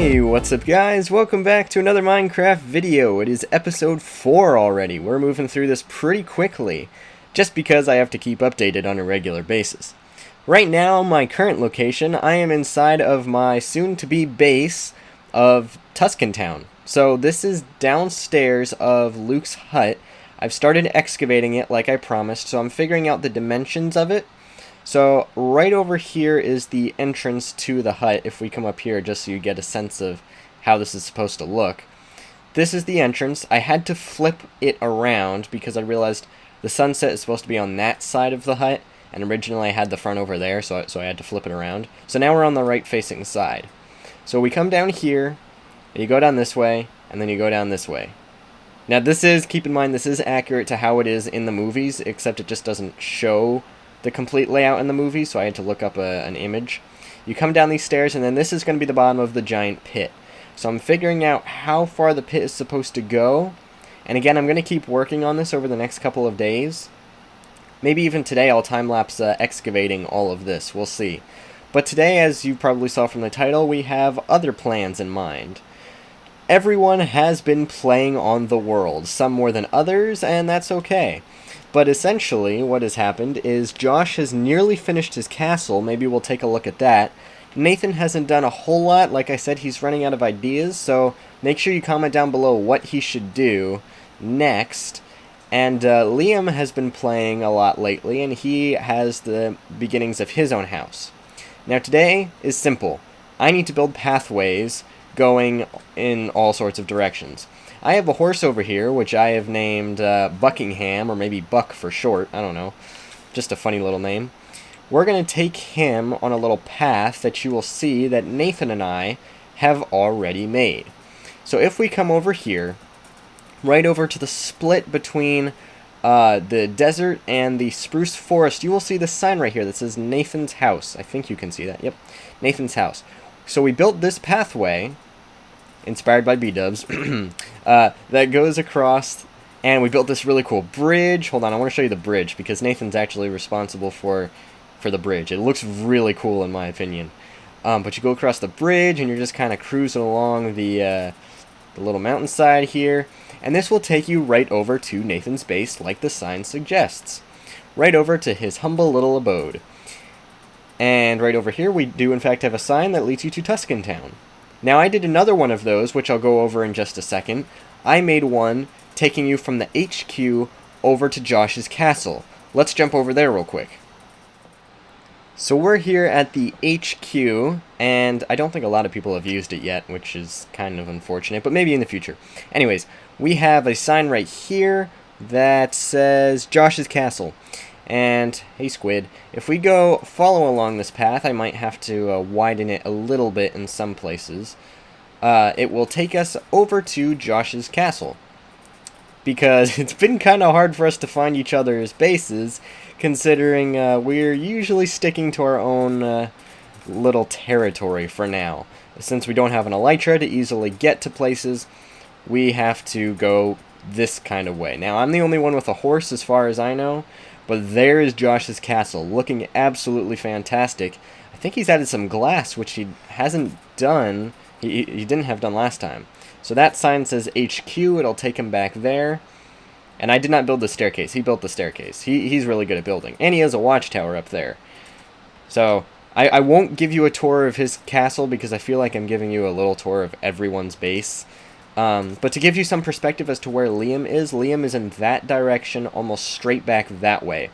Hey, what's up guys? Welcome back to another Minecraft video. It is episode 4 already. We're moving through this pretty quickly, just because I have to keep updated on a regular basis. Right now, my current location, I am inside of my soon-to-be base of Tuscan Town. So this is downstairs of Luke's hut. I've started excavating it like I promised, so I'm figuring out the dimensions of it. So right over here is the entrance to the hut, if we come up here just so you get a sense of how this is supposed to look. This is the entrance. I had to flip it around because I realized the sunset is supposed to be on that side of the hut, and originally I had the front over there, so I had to flip it around. So now we're on the right facing side. So we come down here, and you go down this way, and then you go down this way. Now this is, keep in mind, this is accurate to how it is in the movies, except it just doesn't show the complete layout in the movie, so I had to look up an image. You come down these stairs, and then this is going to be the bottom of the giant pit. So I'm figuring out how far the pit is supposed to go, and again, I'm going to keep working on this over the next couple of days. Maybe even today I'll time-lapse excavating all of this, we'll see. But today, as you probably saw from the title, we have other plans in mind. Everyone has been playing on the world, some more than others, and that's okay. But essentially, what has happened is Josh has nearly finished his castle. Maybe we'll take a look at that. Nathan hasn't done a whole lot. Like I said, he's running out of ideas, so make sure you comment down below what he should do next. And Liam has been playing a lot lately, and he has the beginnings of his own house. Now today is simple. I need to build pathways going in all sorts of directions. I have a horse over here, which I have named Buckingham, or maybe Buck for short, I don't know. Just a funny little name. We're going to take him on a little path that you will see that Nathan and I have already made. So if we come over here, right over to the split between the desert and the spruce forest, you will see the sign right here that says Nathan's house. I think you can see that. Yep, Nathan's house. So we built this pathway, inspired by B-dubs, that goes across, and we built this really cool bridge. Hold on, I want to show you the bridge, because Nathan's actually responsible for the bridge. It looks really cool in my opinion. But you go across the bridge, and you're just kind of cruising along the little mountainside here, and this will take you right over to Nathan's base, like the sign suggests. Right over to his humble little abode. And right over here, we do in fact have a sign that leads you to Tuscan Town. Now I did another one of those, which I'll go over in just a second. I made one taking you from the HQ over to Josh's castle. Let's jump over there real quick. So we're here at the HQ, and I don't think a lot of people have used it yet, which is kind of unfortunate, but maybe in the future. Anyways, we have a sign right here that says Josh's castle. And, hey Squid, if we go follow along this path, I might have to widen it a little bit in some places. It will take us over to Josh's castle. Because it's been kind of hard for us to find each other's bases, considering we're usually sticking to our own little territory for now. Since we don't have an elytra to easily get to places, we have to go this kind of way. Now, I'm the only one with a horse as far as I know. But there is Josh's castle, looking absolutely fantastic. I think he's added some glass, which he hasn't done. He didn't have done last time. So that sign says HQ. It'll take him back there. And I did not build the staircase. He built the staircase. He's really good at building. And he has a watchtower up there. So I won't give you a tour of his castle because I feel like I'm giving you a little tour of everyone's base. But to give you some perspective as to where Liam is in that direction, almost straight back that way.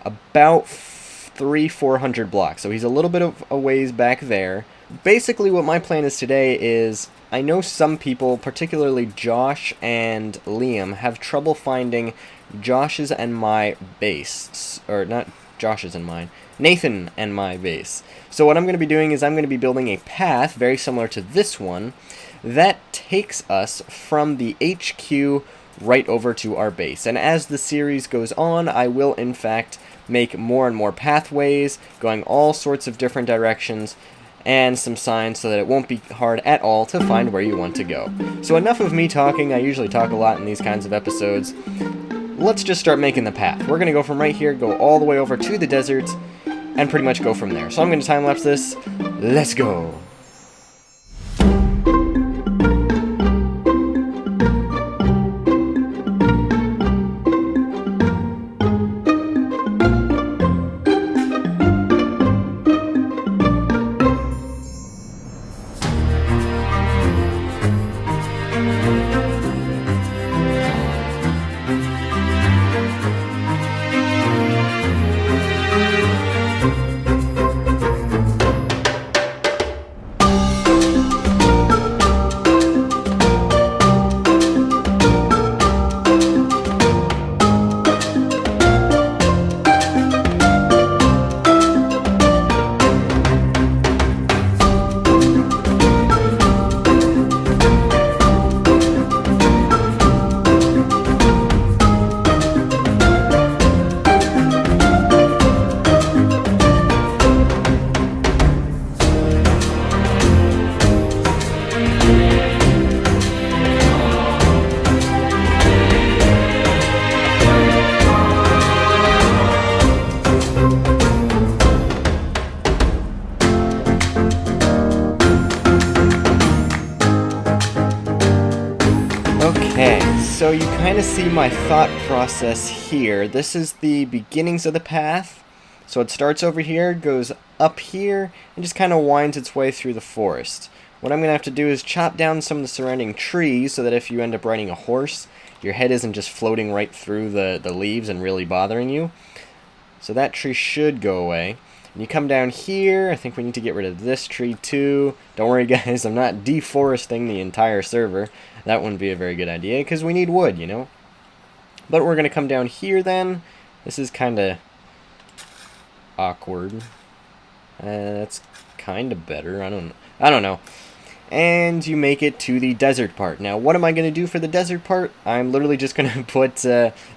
About 300-400 blocks, so he's a little bit of a ways back there. Basically what my plan is today is, I know some people, particularly Josh and Liam, have trouble finding Josh's and my base. Or not Josh's and mine, Nathan and my base. So what I'm going to be doing is I'm going to be building a path, very similar to this one, that takes us from the HQ right over to our base. And as the series goes on, I will in fact make more and more pathways, going all sorts of different directions, and some signs so that it won't be hard at all to find where you want to go. So enough of me talking. I usually talk a lot in these kinds of episodes. Let's just start making the path. We're going to go from right here, go all the way over to the desert, and pretty much go from there. So I'm going to time-lapse this. Let's go! so you kind of see my thought process here. This is the beginnings of the path. So it starts over here, goes up here, and just kind of winds its way through the forest. What I'm going to have to do is chop down some of the surrounding trees so that if you end up riding a horse, your head isn't just floating right through the leaves and really bothering you. So that tree should go away. And you come down here, I think we need to get rid of this tree too. Don't worry guys, I'm not deforesting the entire server. That wouldn't be a very good idea, because we need wood, you know? But we're going to come down here then. This is kind of awkward. That's kind of better, I don't know. And you make it to the desert part. Now, what am I going to do for the desert part? I'm literally just going to put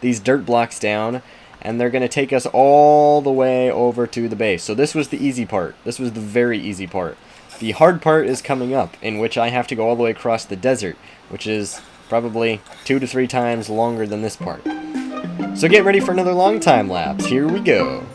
these dirt blocks down, and they're going to take us all the way over to the base. So this was the easy part. This was the very easy part. The hard part is coming up, in which I have to go all the way across the desert, which is probably 2 to 3 times longer than this part. So get ready for another long time lapse. Here we go.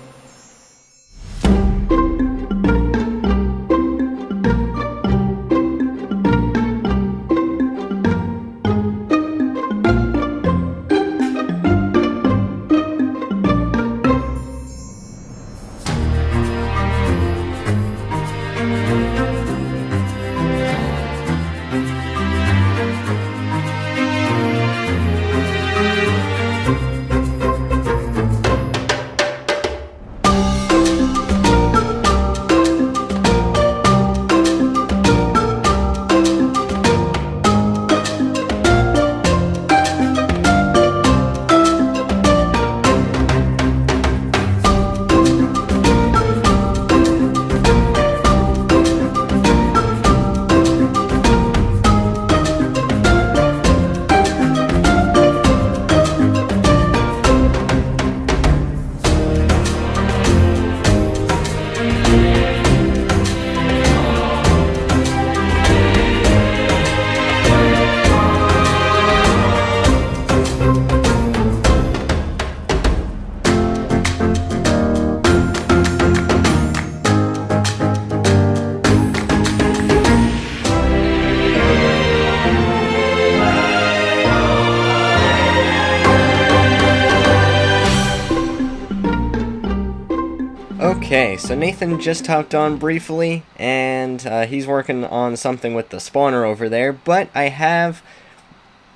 Okay, so Nathan just hopped on briefly, and he's working on something with the spawner over there, but I have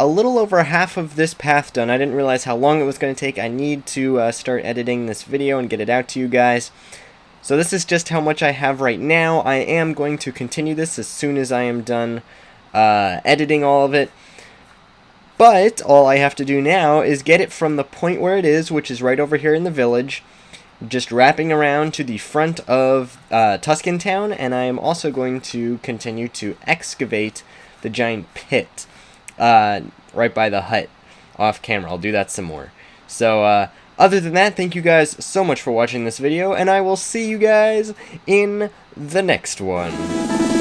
a little over half of this path done. I didn't realize how long it was going to take. I need to start editing this video and get it out to you guys. So this is just how much I have right now. I am going to continue this as soon as I am done editing all of it. But all I have to do now is get it from the point where it is, which is right over here in the village, just wrapping around to the front of Tuscan Town, and I am also going to continue to excavate the giant pit right by the hut off camera. I'll do that some more. So other than that, thank you guys so much for watching this video, and I will see you guys in the next one.